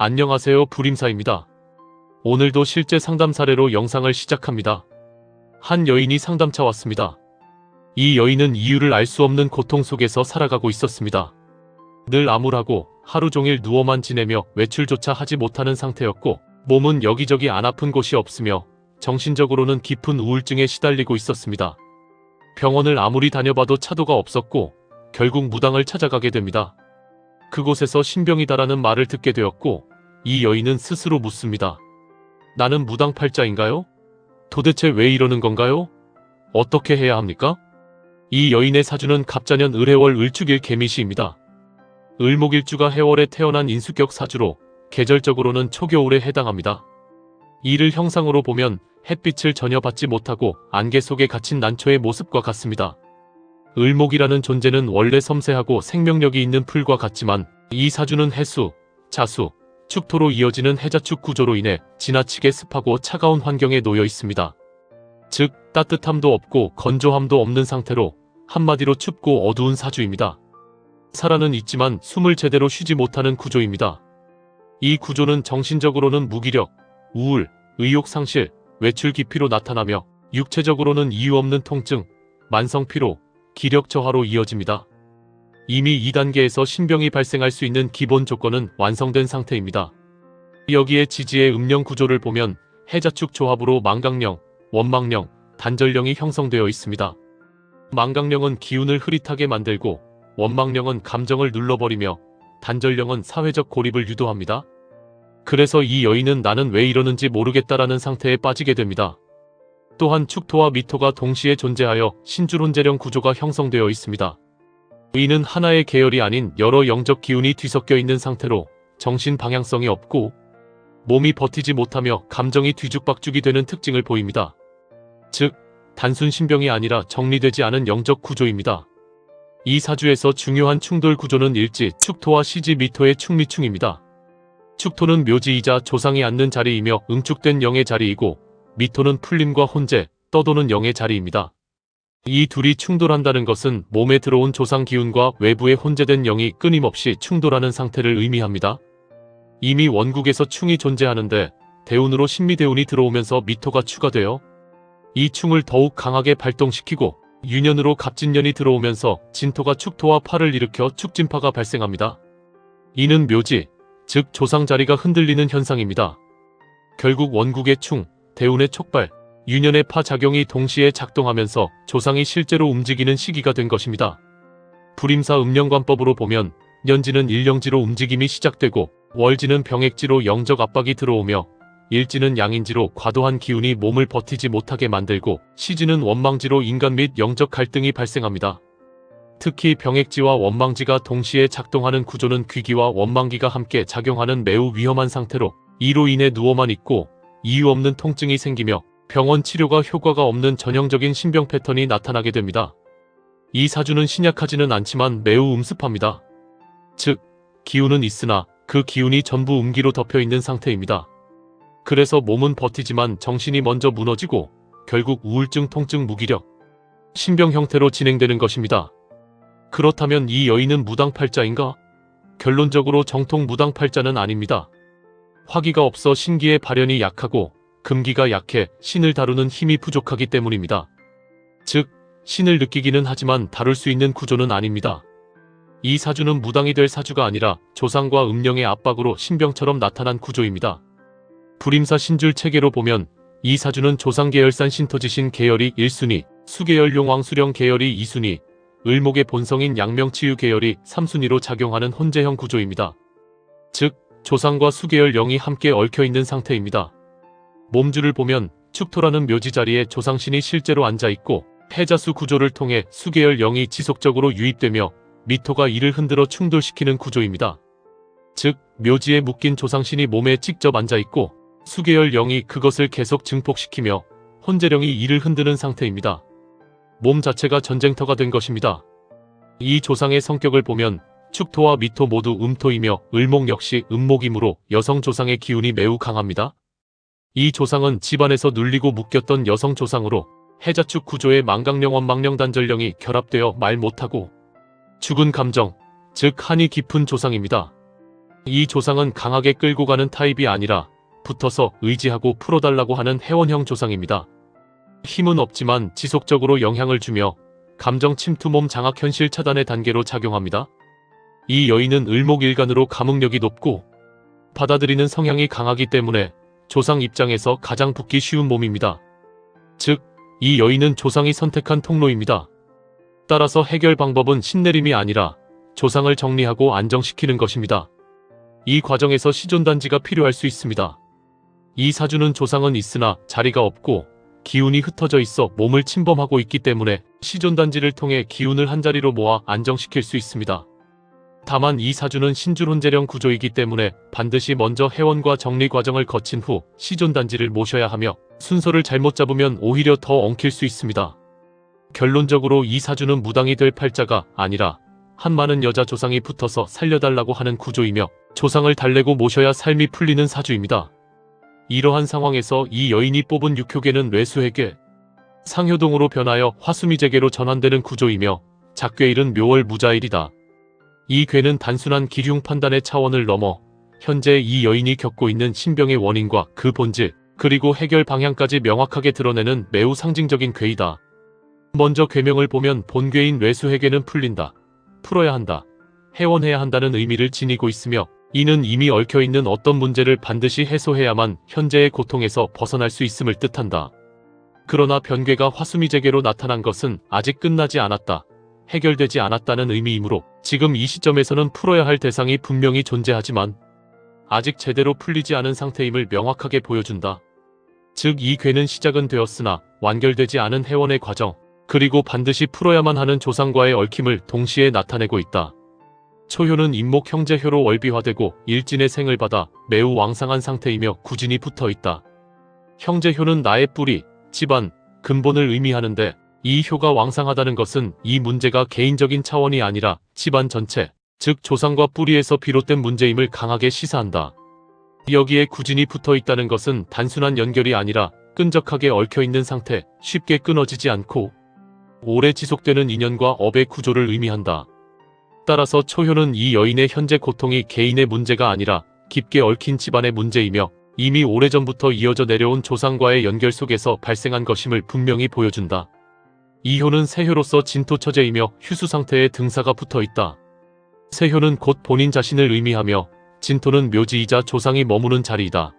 안녕하세요, 불임사입니다. 오늘도 실제 상담 사례로 영상을 시작합니다. 한 여인이 상담차 왔습니다. 이 여인은 이유를 알 수 없는 고통 속에서 살아가고 있었습니다. 늘 암울하고 하루 종일 누워만 지내며 외출조차 하지 못하는 상태였고, 몸은 여기저기 안 아픈 곳이 없으며 정신적으로는 깊은 우울증에 시달리고 있었습니다. 병원을 아무리 다녀봐도 차도가 없었고 결국 무당을 찾아가게 됩니다. 그곳에서 신병이다라는 말을 듣게 되었고, 이 여인은 스스로 묻습니다. 나는 무당팔자인가요? 도대체 왜 이러는 건가요? 어떻게 해야 합니까? 이 여인의 사주는 갑자년 을해월 을축일 개미시입니다. 을목일주가 해월에 태어난 인수격 사주로 계절적으로는 초겨울에 해당합니다. 이를 형상으로 보면 햇빛을 전혀 받지 못하고 안개 속에 갇힌 난초의 모습과 같습니다. 을목이라는 존재는 원래 섬세하고 생명력이 있는 풀과 같지만 이 사주는 해수, 자수, 축토로 이어지는 해자축 구조로 인해 지나치게 습하고 차가운 환경에 놓여 있습니다. 즉 따뜻함도 없고 건조함도 없는 상태로 한마디로 춥고 어두운 사주입니다. 살아는 있지만 숨을 제대로 쉬지 못하는 구조입니다. 이 구조는 정신적으로는 무기력, 우울, 의욕 상실, 외출 기피로 나타나며 육체적으로는 이유 없는 통증, 만성 피로, 기력 저하로 이어집니다. 이미 2단계에서 신병이 발생할 수 있는 기본 조건은 완성된 상태입니다. 여기에 지지의 음령 구조를 보면 해자축 조합으로 망강령, 원망령, 단절령이 형성되어 있습니다. 망강령은 기운을 흐릿하게 만들고 원망령은 감정을 눌러버리며 단절령은 사회적 고립을 유도합니다. 그래서 이 여인은 나는 왜 이러는지 모르겠다라는 상태에 빠지게 됩니다. 또한 축토와 미토가 동시에 존재하여 신줄혼재령 구조가 형성되어 있습니다. 의는 하나의 계열이 아닌 여러 영적 기운이 뒤섞여 있는 상태로 정신 방향성이 없고 몸이 버티지 못하며 감정이 뒤죽박죽이 되는 특징을 보입니다. 즉, 단순 신병이 아니라 정리되지 않은 영적 구조입니다. 이 사주에서 중요한 충돌 구조는 일지, 축토와 시지, 미토의 축미충입니다. 축토는 묘지이자 조상이 앉는 자리이며 응축된 영의 자리이고, 미토는 풀림과 혼재, 떠도는 영의 자리입니다. 이 둘이 충돌한다는 것은 몸에 들어온 조상 기운과 외부에 혼재된 영이 끊임없이 충돌하는 상태를 의미합니다. 이미 원국에서 충이 존재하는데 대운으로 신미대운이 들어오면서 미토가 추가되어 이 충을 더욱 강하게 발동시키고, 유년으로 갑진년이 들어오면서 진토가 축토와 파를 일으켜 축진파가 발생합니다. 이는 묘지, 즉 조상 자리가 흔들리는 현상입니다. 결국 원국의 충, 대운의 촉발, 유년의 파 작용이 동시에 작동하면서 조상이 실제로 움직이는 시기가 된 것입니다. 불임사 음령관법으로 보면 년지는 일령지로 움직임이 시작되고, 월지는 병액지로 영적 압박이 들어오며, 일지는 양인지로 과도한 기운이 몸을 버티지 못하게 만들고, 시지는 원망지로 인간 및 영적 갈등이 발생합니다. 특히 병액지와 원망지가 동시에 작동하는 구조는 귀기와 원망기가 함께 작용하는 매우 위험한 상태로, 이로 인해 누워만 있고 이유 없는 통증이 생기며 병원 치료가 효과가 없는 전형적인 신병 패턴이 나타나게 됩니다. 이 사주는 신약하지는 않지만 매우 음습합니다. 즉, 기운은 있으나 그 기운이 전부 음기로 덮여있는 상태입니다. 그래서 몸은 버티지만 정신이 먼저 무너지고 결국 우울증, 통증, 무기력, 신병 형태로 진행되는 것입니다. 그렇다면 이 여인은 무당팔자인가? 결론적으로 정통 무당팔자는 아닙니다. 화기가 없어 신기의 발현이 약하고 금기가 약해 신을 다루는 힘이 부족하기 때문입니다. 즉, 신을 느끼기는 하지만 다룰 수 있는 구조는 아닙니다. 이 사주는 무당이 될 사주가 아니라 조상과 음령의 압박으로 신병처럼 나타난 구조입니다. 불임사 신줄 체계로 보면 이 사주는 조상계열산 신토지신 계열이 1순위, 수계열 용왕수령 계열이 2순위, 을목의 본성인 양명치유 계열이 3순위로 작용하는 혼재형 구조입니다. 즉, 조상과 수계열 영이 함께 얽혀있는 상태입니다. 몸주를 보면 축토라는 묘지 자리에 조상신이 실제로 앉아있고, 해자수 구조를 통해 수계열 영이 지속적으로 유입되며 미토가 이를 흔들어 충돌시키는 구조입니다. 즉, 묘지에 묶인 조상신이 몸에 직접 앉아있고 수계열 영이 그것을 계속 증폭시키며 혼재령이 이를 흔드는 상태입니다. 몸 자체가 전쟁터가 된 것입니다. 이 조상의 성격을 보면 축토와 미토 모두 음토이며 을목 역시 음목이므로 여성 조상의 기운이 매우 강합니다. 이 조상은 집안에서 눌리고 묶였던 여성 조상으로 해자축 구조의 망강령, 원망령, 단절령이 결합되어 말 못하고 죽은 감정, 즉 한이 깊은 조상입니다. 이 조상은 강하게 끌고 가는 타입이 아니라 붙어서 의지하고 풀어달라고 하는 회원형 조상입니다. 힘은 없지만 지속적으로 영향을 주며 감정 침투 몸 장악 현실 차단의 단계로 작용합니다. 이 여인은 을목일간으로 감흥력이 높고 받아들이는 성향이 강하기 때문에 조상 입장에서 가장 붙기 쉬운 몸입니다. 즉, 이 여인은 조상이 선택한 통로입니다. 따라서 해결 방법은 신내림이 아니라 조상을 정리하고 안정시키는 것입니다. 이 과정에서 시존단지가 필요할 수 있습니다. 이 사주는 조상은 있으나 자리가 없고 기운이 흩어져 있어 몸을 침범하고 있기 때문에 시존단지를 통해 기운을 한자리로 모아 안정시킬 수 있습니다. 다만 이 사주는 신줄혼재령 구조이기 때문에 반드시 먼저 회원과 정리 과정을 거친 후 시존단지를 모셔야 하며 순서를 잘못 잡으면 오히려 더 엉킬 수 있습니다. 결론적으로 이 사주는 무당이 될 팔자가 아니라 한 많은 여자 조상이 붙어서 살려달라고 하는 구조이며 조상을 달래고 모셔야 삶이 풀리는 사주입니다. 이러한 상황에서 이 여인이 뽑은 육효계는 뇌수해계, 상효동으로 변하여 화수미재계로 전환되는 구조이며 작괴일은 묘월 무자일이다. 이 괴는 단순한 기흉 판단의 차원을 넘어 현재 이 여인이 겪고 있는 신병의 원인과 그 본질, 그리고 해결 방향까지 명확하게 드러내는 매우 상징적인 괴이다. 먼저 괴명을 보면 본괴인 뇌수해계는 풀린다, 풀어야 한다, 해원해야 한다는 의미를 지니고 있으며 이는 이미 얽혀있는 어떤 문제를 반드시 해소해야만 현재의 고통에서 벗어날 수 있음을 뜻한다. 그러나 변괴가 화수미재계로 나타난 것은 아직 끝나지 않았다, 해결되지 않았다는 의미이므로 지금 이 시점에서는 풀어야 할 대상이 분명히 존재하지만 아직 제대로 풀리지 않은 상태임을 명확하게 보여준다. 즉, 이 괴는 시작은 되었으나 완결되지 않은 해원의 과정, 그리고 반드시 풀어야만 하는 조상과의 얽힘을 동시에 나타내고 있다. 초효는 임목 형제효로 월비화되고 일진의 생을 받아 매우 왕상한 상태이며 구진이 붙어있다. 형제효는 나의 뿌리, 집안, 근본을 의미하는데 이 효가 왕상하다는 것은 이 문제가 개인적인 차원이 아니라 집안 전체, 즉 조상과 뿌리에서 비롯된 문제임을 강하게 시사한다. 여기에 구진이 붙어있다는 것은 단순한 연결이 아니라 끈적하게 얽혀있는 상태, 쉽게 끊어지지 않고 오래 지속되는 인연과 업의 구조를 의미한다. 따라서 초효는 이 여인의 현재 고통이 개인의 문제가 아니라 깊게 얽힌 집안의 문제이며 이미 오래전부터 이어져 내려온 조상과의 연결 속에서 발생한 것임을 분명히 보여준다. 이 효는 세효로서 진토처제이며 휴수 상태에 등사가 붙어있다. 세효는 곧 본인 자신을 의미하며 진토는 묘지이자 조상이 머무는 자리이다.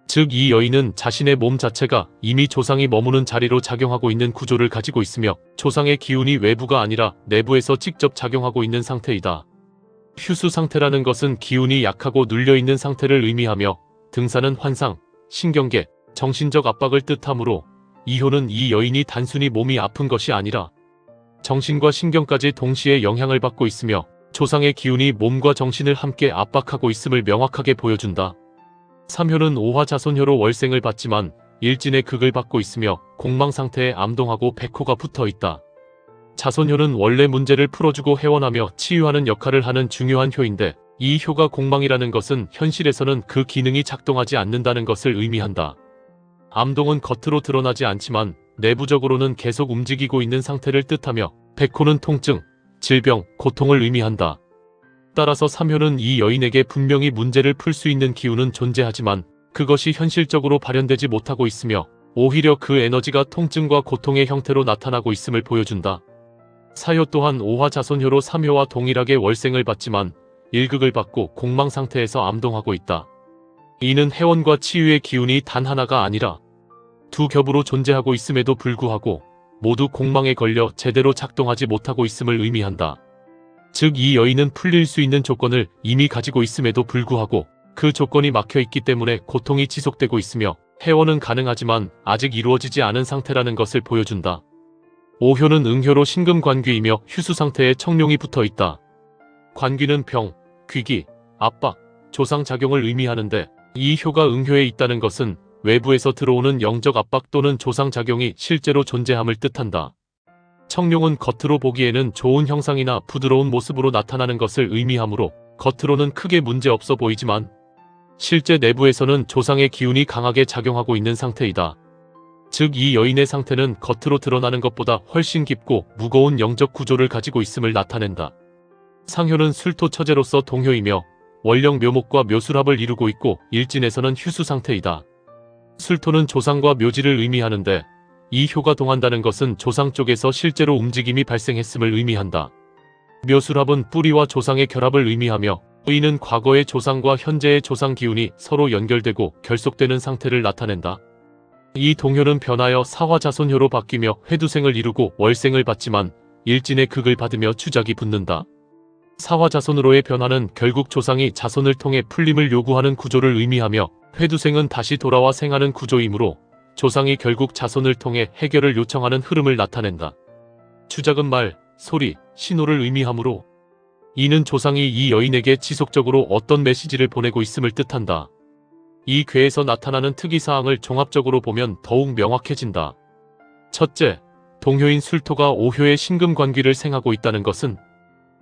즉, 이 여인은 자신의 몸 자체가 이미 조상이 머무는 자리로 작용하고 있는 구조를 가지고 있으며 조상의 기운이 외부가 아니라 내부에서 직접 작용하고 있는 상태이다. 휴수 상태라는 것은 기운이 약하고 눌려있는 상태를 의미하며 등사는 환상, 신경계, 정신적 압박을 뜻하므로 이 효는 이 여인이 단순히 몸이 아픈 것이 아니라 정신과 신경까지 동시에 영향을 받고 있으며 조상의 기운이 몸과 정신을 함께 압박하고 있음을 명확하게 보여준다. 3효는 오화자손효로 월생을 받지만 일진의 극을 받고 있으며 공망 상태에 암동하고 백호가 붙어있다. 자손효는 원래 문제를 풀어주고 회원하며 치유하는 역할을 하는 중요한 효인데 이 효가 공망이라는 것은 현실에서는 그 기능이 작동하지 않는다는 것을 의미한다. 암동은 겉으로 드러나지 않지만 내부적으로는 계속 움직이고 있는 상태를 뜻하며 백호는 통증, 질병, 고통을 의미한다. 따라서 3효는 이 여인에게 분명히 문제를 풀 수 있는 기운은 존재하지만 그것이 현실적으로 발현되지 못하고 있으며 오히려 그 에너지가 통증과 고통의 형태로 나타나고 있음을 보여준다. 4효 또한 오화자손효로 3효와 동일하게 월생을 받지만 일극을 받고 공망 상태에서 암동하고 있다. 이는 해원과 치유의 기운이 단 하나가 아니라 두 겹으로 존재하고 있음에도 불구하고 모두 공망에 걸려 제대로 작동하지 못하고 있음을 의미한다. 즉, 이 여인은 풀릴 수 있는 조건을 이미 가지고 있음에도 불구하고 그 조건이 막혀있기 때문에 고통이 지속되고 있으며 해원은 가능하지만 아직 이루어지지 않은 상태라는 것을 보여준다. 5효는 응효로 신금관귀이며 휴수 상태에 청룡이 붙어있다. 관귀는 병, 귀기, 압박, 조상작용을 의미하는데 이 효가 응효에 있다는 것은 외부에서 들어오는 영적 압박 또는 조상작용이 실제로 존재함을 뜻한다. 청룡은 겉으로 보기에는 좋은 형상이나 부드러운 모습으로 나타나는 것을 의미하므로 겉으로는 크게 문제없어 보이지만 실제 내부에서는 조상의 기운이 강하게 작용하고 있는 상태이다. 즉, 이 여인의 상태는 겉으로 드러나는 것보다 훨씬 깊고 무거운 영적 구조를 가지고 있음을 나타낸다. 상효는 술토처제로서 동효이며 원령 묘목과 묘술합을 이루고 있고 일진에서는 휴수 상태이다. 술토는 조상과 묘지를 의미하는데 이 효가 동한다는 것은 조상 쪽에서 실제로 움직임이 발생했음을 의미한다. 묘술합은 뿌리와 조상의 결합을 의미하며 이는 과거의 조상과 현재의 조상 기운이 서로 연결되고 결속되는 상태를 나타낸다. 이 동효는 변하여 사화자손효로 바뀌며 회두생을 이루고 월생을 받지만 일진의 극을 받으며 추작이 붙는다. 사화자손으로의 변화는 결국 조상이 자손을 통해 풀림을 요구하는 구조를 의미하며 회두생은 다시 돌아와 생하는 구조이므로 조상이 결국 자손을 통해 해결을 요청하는 흐름을 나타낸다. 추작은 말, 소리, 신호를 의미하므로 이는 조상이 이 여인에게 지속적으로 어떤 메시지를 보내고 있음을 뜻한다. 이 괴에서 나타나는 특이사항을 종합적으로 보면 더욱 명확해진다. 첫째, 동효인 술토가 오효의 신금관귀를 생하고 있다는 것은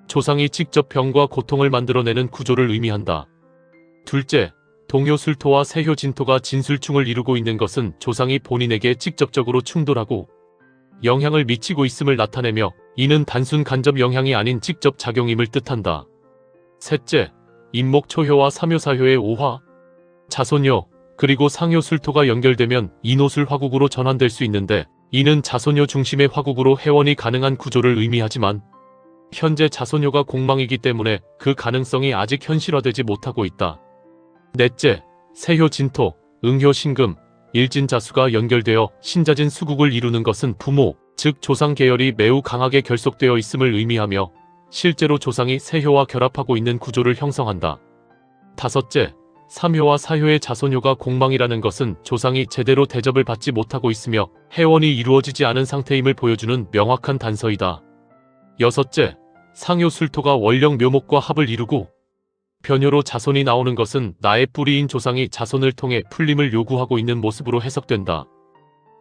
조상이 직접 병과 고통을 만들어내는 구조를 의미한다. 둘째, 동효 술토와 세효 진토가 진술충을 이루고 있는 것은 조상이 본인에게 직접적으로 충돌하고 영향을 미치고 있음을 나타내며 이는 단순 간접 영향이 아닌 직접 작용임을 뜻한다. 셋째, 인목초효와 삼효사효의 오화, 자손효, 그리고 상효 술토가 연결되면 인호술 화국으로 전환될 수 있는데 이는 자손효 중심의 화국으로 해원이 가능한 구조를 의미하지만 현재 자손효가 공망이기 때문에 그 가능성이 아직 현실화되지 못하고 있다. 넷째, 세효 진토, 응효 신금, 일진자수가 연결되어 신자진 수국을 이루는 것은 부모, 즉 조상 계열이 매우 강하게 결속되어 있음을 의미하며 실제로 조상이 세효와 결합하고 있는 구조를 형성한다. 다섯째, 삼효와 사효의 자손효가 공망이라는 것은 조상이 제대로 대접을 받지 못하고 있으며 해원이 이루어지지 않은 상태임을 보여주는 명확한 단서이다. 여섯째, 상효 술토가 원령 묘목과 합을 이루고 변효로 자손이 나오는 것은 나의 뿌리인 조상이 자손을 통해 풀림을 요구하고 있는 모습으로 해석된다.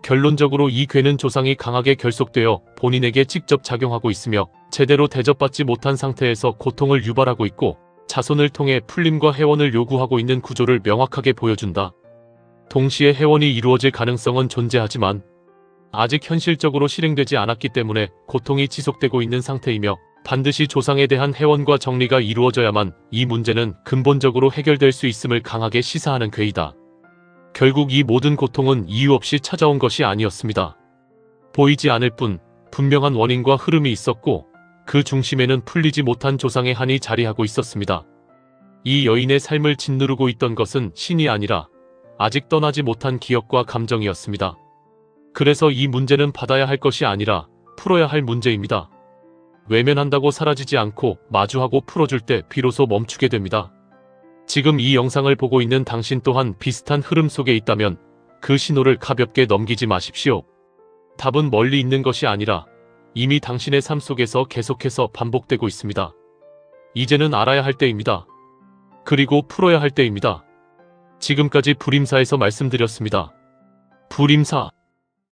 결론적으로 이 괴는 조상이 강하게 결속되어 본인에게 직접 작용하고 있으며 제대로 대접받지 못한 상태에서 고통을 유발하고 있고 자손을 통해 풀림과 해원을 요구하고 있는 구조를 명확하게 보여준다. 동시에 해원이 이루어질 가능성은 존재하지만 아직 현실적으로 실행되지 않았기 때문에 고통이 지속되고 있는 상태이며 반드시 조상에 대한 해원과 정리가 이루어져야만 이 문제는 근본적으로 해결될 수 있음을 강하게 시사하는 괴이다. 결국 이 모든 고통은 이유 없이 찾아온 것이 아니었습니다. 보이지 않을 뿐 분명한 원인과 흐름이 있었고 그 중심에는 풀리지 못한 조상의 한이 자리하고 있었습니다. 이 여인의 삶을 짓누르고 있던 것은 신이 아니라 아직 떠나지 못한 기억과 감정이었습니다. 그래서 이 문제는 받아야 할 것이 아니라 풀어야 할 문제입니다. 외면한다고 사라지지 않고 마주하고 풀어줄 때 비로소 멈추게 됩니다. 지금 이 영상을 보고 있는 당신 또한 비슷한 흐름 속에 있다면 그 신호를 가볍게 넘기지 마십시오. 답은 멀리 있는 것이 아니라 이미 당신의 삶 속에서 계속해서 반복되고 있습니다. 이제는 알아야 할 때입니다. 그리고 풀어야 할 때입니다. 지금까지 불임사에서 말씀드렸습니다. 불임사.